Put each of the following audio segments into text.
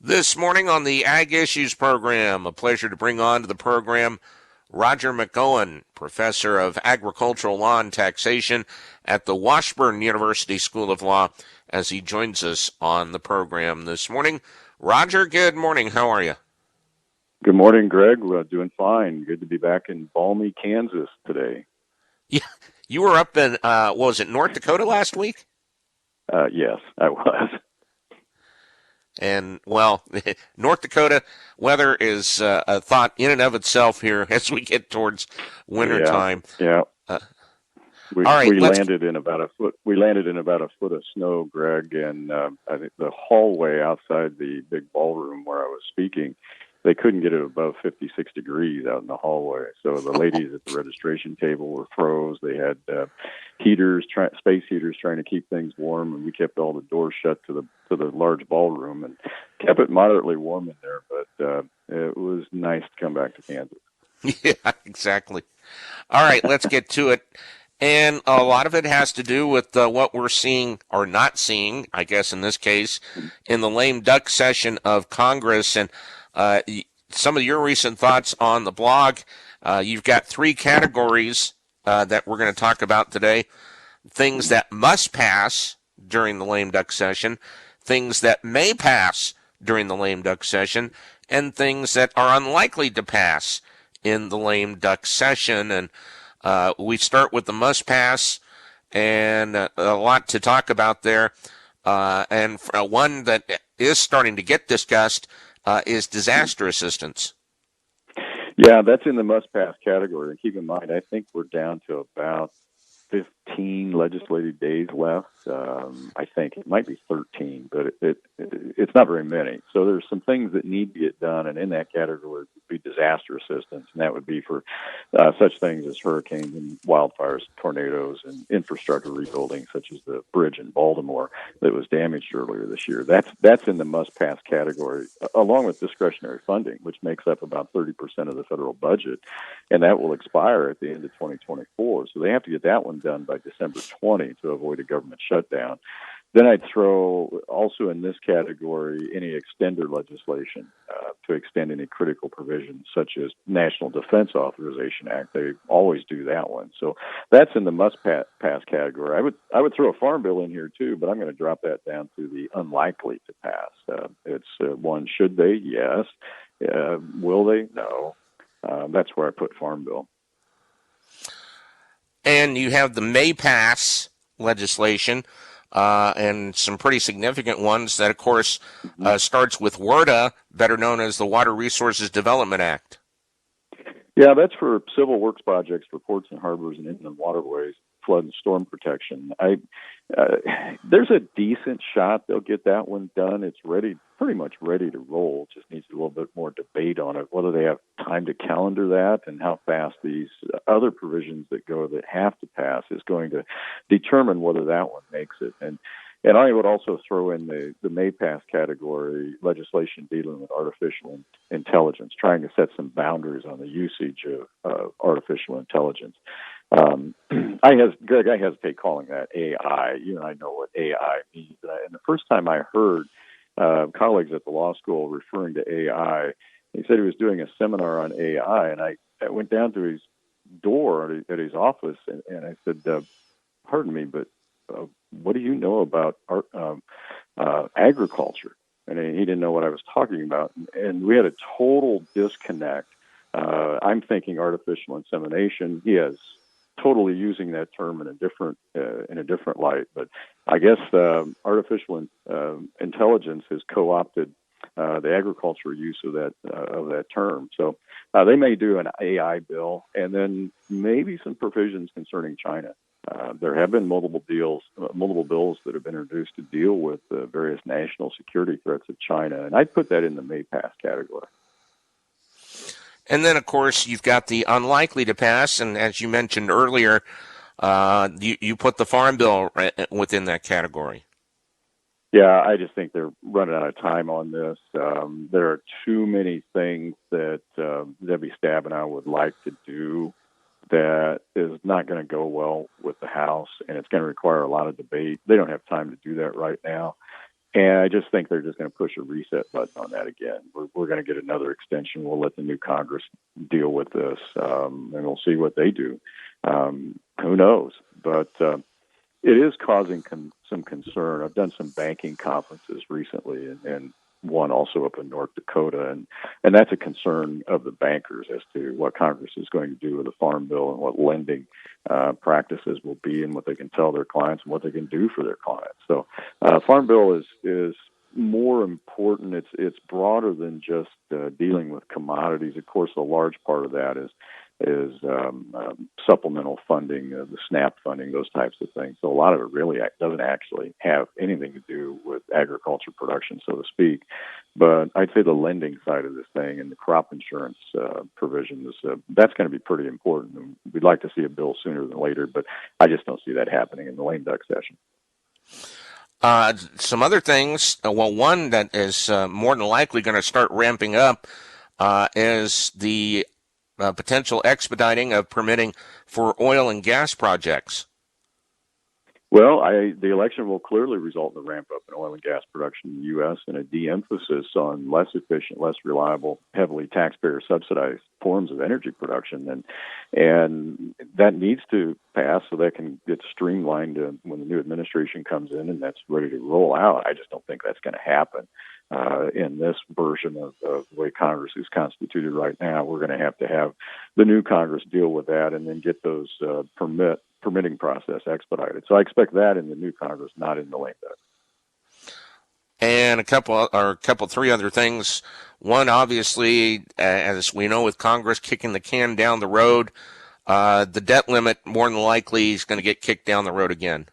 This morning on the Ag Issues program, a pleasure to bring on to the program Roger McEowen, professor of agricultural law and taxation at the Washburn University School of Law, as he joins us on the program this morning. Roger, good morning. How are you? Good morning, Greg. We're doing fine. Good to be back in balmy Kansas today. Yeah, you were up in, was it North Dakota last week? Yes, I was. And, well, North Dakota weather is a thought in and of itself here as we get towards wintertime. Yeah. Uh, We all right, we landed in about a foot. We landed in about a foot of snow, Greg, and I think the hallway outside the big ballroom where I was speaking, they couldn't get it above 56 degrees out in the hallway. So the ladies at the registration table were froze. They had space heaters, trying to keep things warm, and we kept all the doors shut to the large ballroom and kept it moderately warm in there. But it was nice to come back to Kansas. Yeah, exactly. All right, let's get to it. And a lot of it has to do with what we're seeing or not seeing, I guess in this case, in the lame duck session of Congress. And some of your recent thoughts on the blog. You've got three categories that we're going to talk about today. Things that must pass during the lame duck session, things that may pass during the lame duck session, and things that are unlikely to pass in the lame duck session. And we start with the must pass, and a lot to talk about there. And one that is starting to get discussed is disaster assistance. Yeah, that's in the must-pass category. And keep in mind, I think we're down to about 15 legislative days left. I think it might be 13, but it's not very many. So there's some things that need to get done, and in that category would be disaster assistance, and that would be for such things as hurricanes and wildfires, tornadoes, and infrastructure rebuilding, such as the bridge in Baltimore that was damaged earlier this year. That's in the must-pass category, along with discretionary funding, which makes up about 30% of the federal budget, and that will expire at the end of 2024. So they have to get that one done by December 20 to avoid a government shutdown. Then I'd throw also in this category any extender legislation to extend any critical provisions, such as National Defense Authorization Act. They always do that one. So that's in the must-pass category. I would throw a farm bill in here too, but I'm going to drop that down to the unlikely to pass. It's one, should they? Yes. Will they? No. That's where I put farm bill. And you have the may pass legislation, and some pretty significant ones that, of course, starts with WRDA, better known as the Water Resources Development Act. Yeah, that's for civil works projects for ports and harbors and inland waterways, flood and storm protection. There's a decent shot they'll get that one done. It's pretty much ready to roll. Just needs a little bit more debate on it, whether they have time to calendar that and how fast these other provisions that have to pass is going to determine whether that one makes it. And I would also throw in the may pass category legislation dealing with artificial intelligence, trying to set some boundaries on the usage of artificial intelligence. Greg, I hesitate calling that AI. You and I know what AI means. And the first time I heard colleagues at the law school referring to AI, he said he was doing a seminar on AI, and I went down to his door at his office, and I said, pardon me, but what do you know about agriculture? And he didn't know what I was talking about. And we had a total disconnect. I'm thinking artificial insemination. He is totally using that term in a different light. But I guess artificial intelligence has co-opted the agriculture use of that term. So they may do an AI bill, and then maybe some provisions concerning China. There have been multiple bills that have been introduced to deal with the various national security threats of China, and I'd put that in the may pass category. And then, of course, you've got the unlikely to pass, and as you mentioned earlier, you put the farm bill within that category. Yeah, I just think they're running out of time on this. There are too many things that Debbie Stabenow would like to do that is not going to go well with the House, and it's going to require a lot of debate. They don't have time to do that right now. And I just think they're just going to push a reset button on that again. We're going to get another extension. We'll let the new Congress deal with this, and we'll see what they do. Who knows? But it is causing some concern. I've done some banking conferences recently, and one also up in North Dakota, and that's a concern of the bankers as to what Congress is going to do with the Farm Bill and what lending practices will be, and what they can tell their clients and what they can do for their clients. So, Farm Bill is more important. It's broader than just dealing with commodities. Of course, a large part of that is supplemental funding, the SNAP funding, those types of things. So a lot of it really doesn't actually have anything to do with agriculture production, so to speak. But I'd say the lending side of this thing and the crop insurance provisions, that's going to be pretty important. And we'd like to see a bill sooner than later, but I just don't see that happening in the lame duck session. Some other things, well, one that is more than likely going to start ramping up is the potential expediting of permitting for oil and gas projects. Well, the election will clearly result in a ramp up in oil and gas production in the U.S. and a de-emphasis on less efficient, less reliable, heavily taxpayer subsidized forms of energy production. And that needs to pass so that can get streamlined when the new administration comes in and that's ready to roll out. I just don't think that's going to happen. In this version of the way Congress is constituted right now, we're going to have the new Congress deal with that and then get those permitting process expedited. So I expect that in the new Congress, not in the lame duck. And three other things. One, obviously, as we know, with Congress kicking the can down the road, the debt limit more than likely is going to get kicked down the road again.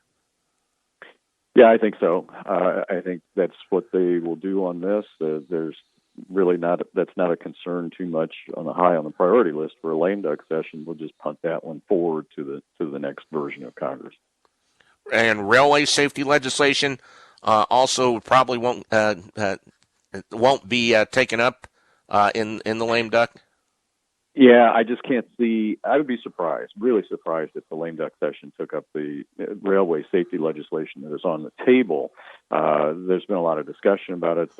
Yeah, I think so. I think that's what they will do on this. There's really that's not a concern too much on the priority list for a lame duck session. We'll just punt that one forward to the next version of Congress. And railway safety legislation also probably won't be taken up in the lame duck. Yeah, I just can't see. I would be really surprised, if the lame duck session took up the railway safety legislation that is on the table. There's been a lot of discussion about it.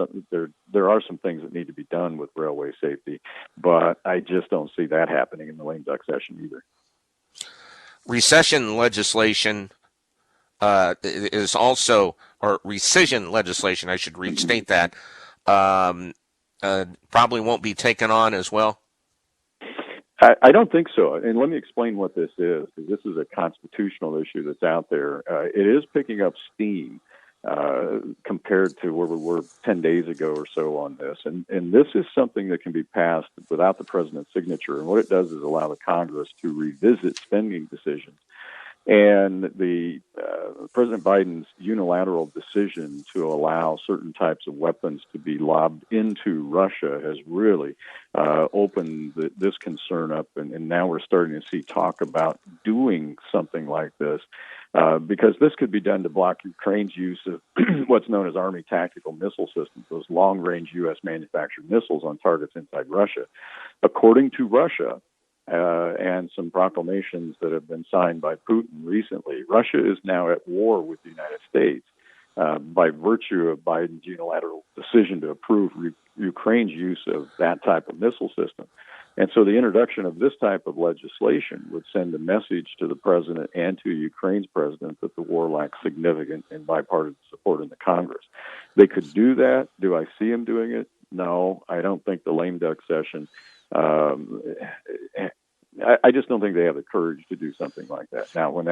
There are some things that need to be done with railway safety, but I just don't see that happening in the lame duck session either. Recession legislation is also, or rescission legislation, I should restate that, probably won't be taken on as well. I don't think so. And let me explain what this is, because this is a constitutional issue that's out there. It is picking up steam compared to where we were 10 days ago or so on this. And this is something that can be passed without the president's signature. And what it does is allow the Congress to revisit spending decisions. And the President Biden's unilateral decision to allow certain types of weapons to be lobbed into Russia has really opened this concern up. And now we're starting to see talk about doing something like this because this could be done to block Ukraine's use of what's known as Army tactical missile systems, those long-range U.S. manufactured missiles on targets inside Russia. According to Russia, and some proclamations that have been signed by Putin recently, Russia is now at war with the United States by virtue of Biden's unilateral decision to approve Ukraine's use of that type of missile system. And so the introduction of this type of legislation would send a message to the president and to Ukraine's president that the war lacks significant and bipartisan support in the Congress. They could do that. Do I see them doing it? No, I don't think the lame duck session. I just don't think they have the courage to do something like that. Now, when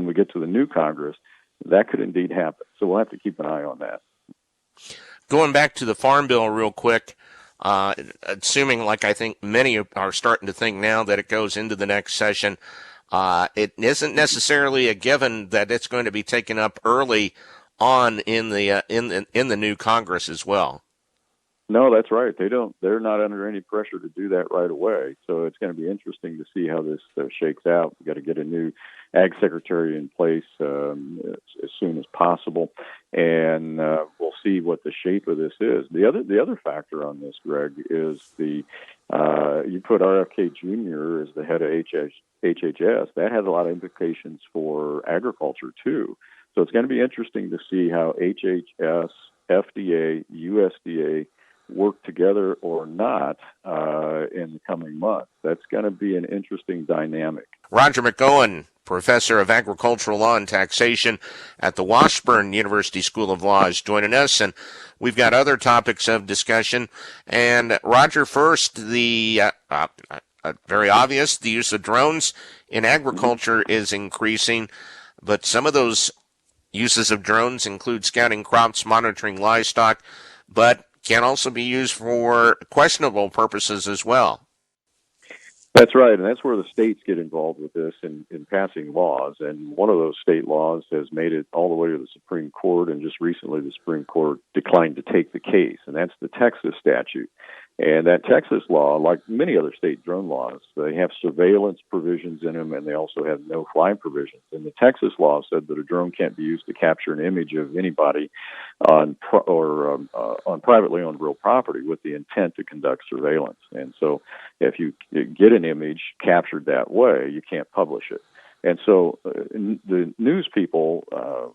we get to the new Congress, that could indeed happen. So we'll have to keep an eye on that. Going back to the Farm Bill real quick, assuming, like I think many are starting to think now, that it goes into the next session, it isn't necessarily a given that it's going to be taken up early on in the new Congress as well. No, that's right. They're not under any pressure to do that right away. So it's going to be interesting to see how this shakes out. We've got to get a new ag secretary in place as soon as possible, and we'll see what the shape of this is. The other factor on this, Greg, is you put RFK Jr. as the head of HHS. That has a lot of implications for agriculture too. So it's going to be interesting to see how HHS, FDA, USDA work together or not in the coming months. That's going to be an interesting dynamic. Roger McEowen, Professor of Agricultural Law and Taxation at the Washburn University School of Law, is joining us, and we've got other topics of discussion. And Roger, first, the very obvious, the use of drones in agriculture is increasing, but some of those uses of drones include scouting crops, monitoring livestock, but can also be used for questionable purposes as well. That's right, and that's where the states get involved with this in passing laws. And one of those state laws has made it all the way to the Supreme Court, and just recently the Supreme Court declined to take the case, and that's the Texas statute. And that Texas law, like many other state drone laws, they have surveillance provisions in them, and they also have no-fly provisions. And the Texas law said that a drone can't be used to capture an image of anybody on privately owned real property with the intent to conduct surveillance. And so if you get an image captured that way, you can't publish it. And so the news people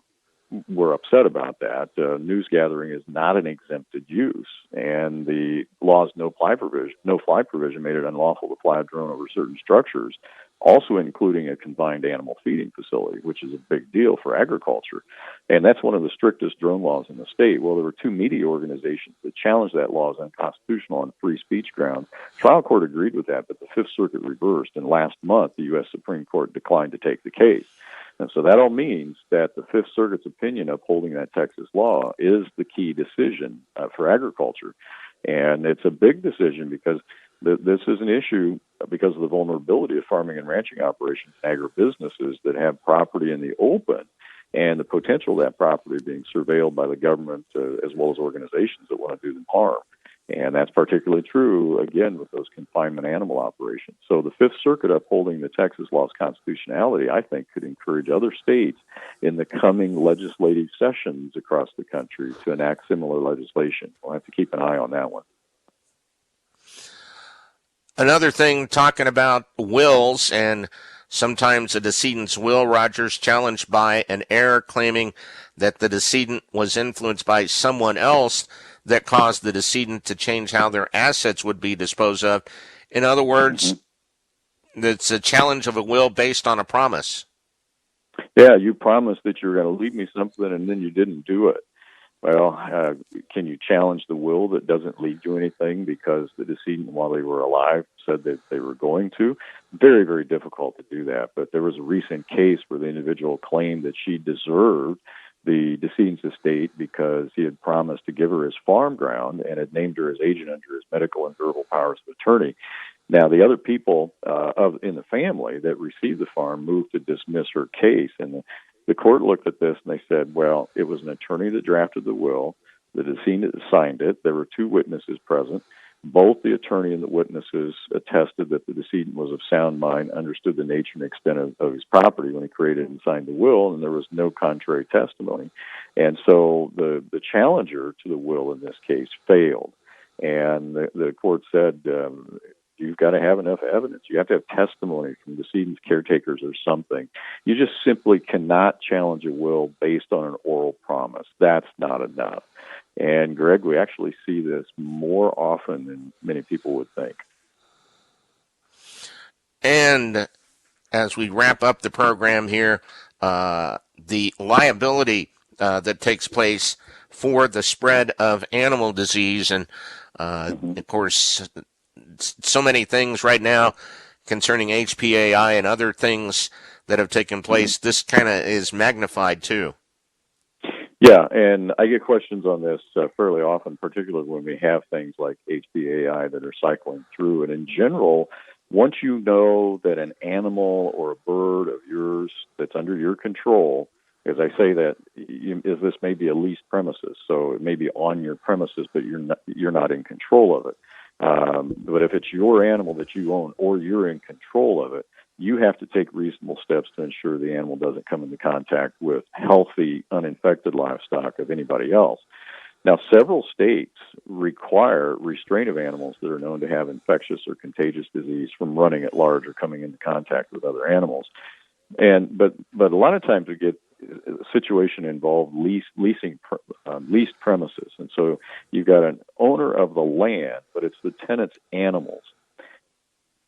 were upset about that. News gathering is not an exempted use, and the law's no-fly provision made it unlawful to fly a drone over certain structures, also including a confined animal feeding facility, which is a big deal for agriculture. And that's one of the strictest drone laws in the state. Well, there were two media organizations that challenged that law as unconstitutional on free speech grounds. Trial court agreed with that, but the Fifth Circuit reversed, and last month the U.S. Supreme Court declined to take the case. And so that all means that the Fifth Circuit's opinion upholding that Texas law is the key decision for agriculture. And it's a big decision because this is an issue because of the vulnerability of farming and ranching operations and agribusinesses that have property in the open and the potential of that property being surveilled by the government as well as organizations that want to do them harm. And that's particularly true, again, with those confinement animal operations. So the Fifth Circuit upholding the Texas law's constitutionality, I think, could encourage other states in the coming legislative sessions across the country to enact similar legislation. We'll have to keep an eye on that one. Another thing, talking about wills, and sometimes a decedent's will, Rogers, challenged by an heir claiming that the decedent was influenced by someone else that caused the decedent to change how their assets would be disposed of. In other words, it's a challenge of a will based on a promise. Yeah, you promised that you were going to leave me something, and then you didn't do it. Well, can you challenge the will that doesn't lead to anything because the decedent, while they were alive, said that they were going to? Very, very difficult to do that. But there was a recent case where the individual claimed that she deserved the decedent's estate because he had promised to give her his farm ground and had named her as agent under his medical and verbal powers of attorney. Now, the other people in the family that received the farm moved to dismiss her case, and the court looked at this and they said, well, it was an attorney that drafted the will. The decedent signed it. There were two witnesses present. Both the attorney and the witnesses attested that the decedent was of sound mind, understood the nature and extent of his property when he created and signed the will, and there was no contrary testimony. And so the challenger to the will in this case failed. And the court said, you've got to have enough evidence. You have to have testimony from decedent's caretakers or something. You just simply cannot challenge a will based on an oral promise. That's not enough. And, Greg, we actually see this more often than many people would think. And as we wrap up the program here, the liability that takes place for the spread of animal disease, and, of course, so many things right now concerning HPAI and other things that have taken place, this kind of is magnified too. Yeah, and I get questions on this fairly often, particularly when we have things like HPAI that are cycling through. And in general, once you know that an animal or a bird of yours that's under your control, as I say that, this may be a leased premises, so it may be on your premises, but you're not in control of it. But if it's your animal that you own or you're in control of it, you have to take reasonable steps to ensure the animal doesn't come into contact with healthy, uninfected livestock of anybody else. Now, several states require restraint of animals that are known to have infectious or contagious disease from running at large or coming into contact with other animals. But a lot of times we get situation involved leasing leased premises, and so you've got an owner of the land, but it's the tenant's animals.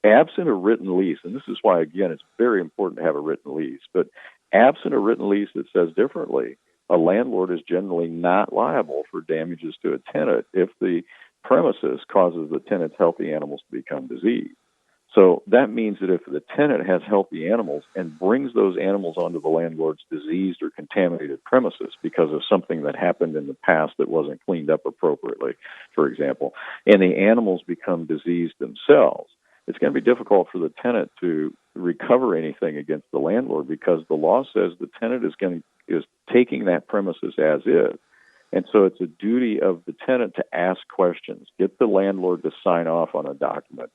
Absent a written lease, and this is why, again, it's very important to have a written lease, but absent a written lease that says differently, a landlord is generally not liable for damages to a tenant if the premises causes the tenant's healthy animals to become diseased. So that means that if the tenant has healthy animals and brings those animals onto the landlord's diseased or contaminated premises because of something that happened in the past that wasn't cleaned up appropriately, for example, and the animals become diseased themselves, it's going to be difficult for the tenant to recover anything against the landlord because the law says the tenant is taking that premises as is. And so it's a duty of the tenant to ask questions, get the landlord to sign off on a document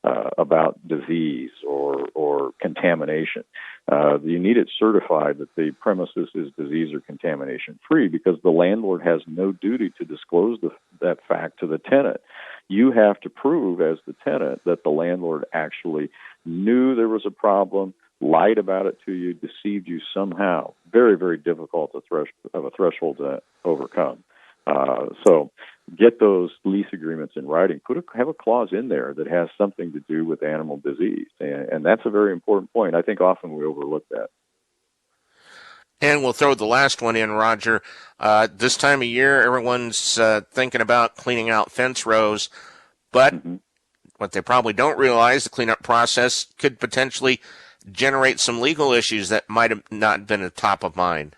about disease or contamination. You need it certified that the premises is disease or contamination free because the landlord has no duty to disclose that fact to the tenant. You have to prove as the tenant that the landlord actually knew there was a problem, lied about it to you, deceived you somehow. Very, very difficult of a threshold to overcome. So get those lease agreements in writing. Have a clause in there that has something to do with animal disease. And that's a very important point. I think often we overlook that. And we'll throw the last one in, Roger. This time of year, everyone's thinking about cleaning out fence rows, but what they probably don't realize, the cleanup process could potentially generate some legal issues that might have not been at the top of mind.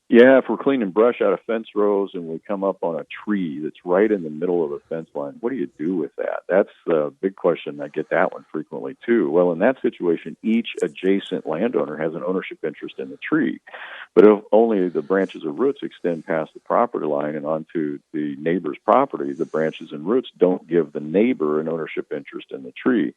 Yeah, if we're cleaning brush out of fence rows and we come up on a tree that's right in the middle of the fence line, what do you do with that? That's a big question. I get that one frequently, too. Well, in that situation, each adjacent landowner has an ownership interest in the tree. But if only the branches or roots extend past the property line and onto the neighbor's property, the branches and roots don't give the neighbor an ownership interest in the tree.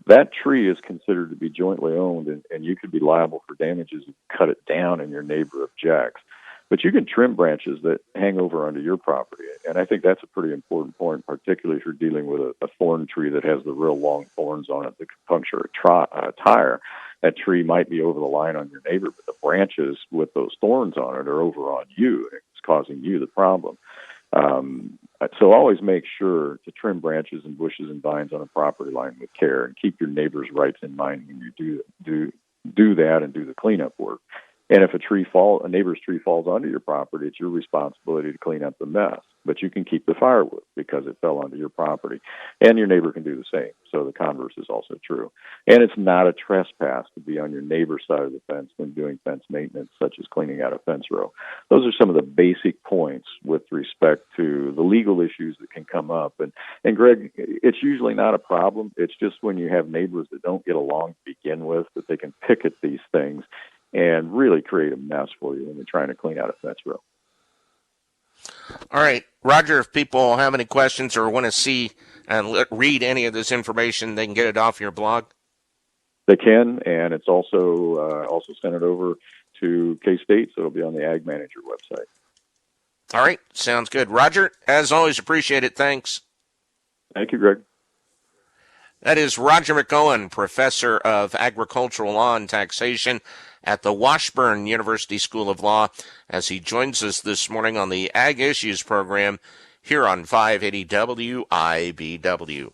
That tree is considered to be jointly owned, and you could be liable for damages if you cut it down and your neighbor objects. But you can trim branches that hang over onto your property, and I think that's a pretty important point, particularly if you're dealing with a thorn tree that has the real long thorns on it that could puncture a tire. That tree might be over the line on your neighbor, but the branches with those thorns on it are over on you, and it's causing you the problem. So always make sure to trim branches and bushes and vines on a property line with care and keep your neighbor's rights in mind when you do that and do the cleanup work. And if a neighbor's tree falls onto your property, it's your responsibility to clean up the mess. But you can keep the firewood because it fell onto your property. And your neighbor can do the same. So the converse is also true. And it's not a trespass to be on your neighbor's side of the fence when doing fence maintenance, such as cleaning out a fence row. Those are some of the basic points with respect to the legal issues that can come up. And Greg, it's usually not a problem. It's just when you have neighbors that don't get along to begin with that they can pick at these things and really create a mess for you when you're trying to clean out a fence row. All right, Roger, if people have any questions or want to see and read any of this information, they can get it off your blog? They can, and it's also sent it over to K-State, so it'll be on the Ag Manager website. All right, sounds good. Roger, as always, appreciate it. Thanks. Thank you, Greg. That is Roger McEowen, Professor of Agricultural Law and Taxation at the Washburn University School of Law, as he joins us this morning on the Ag Issues program here on 580 WIBW.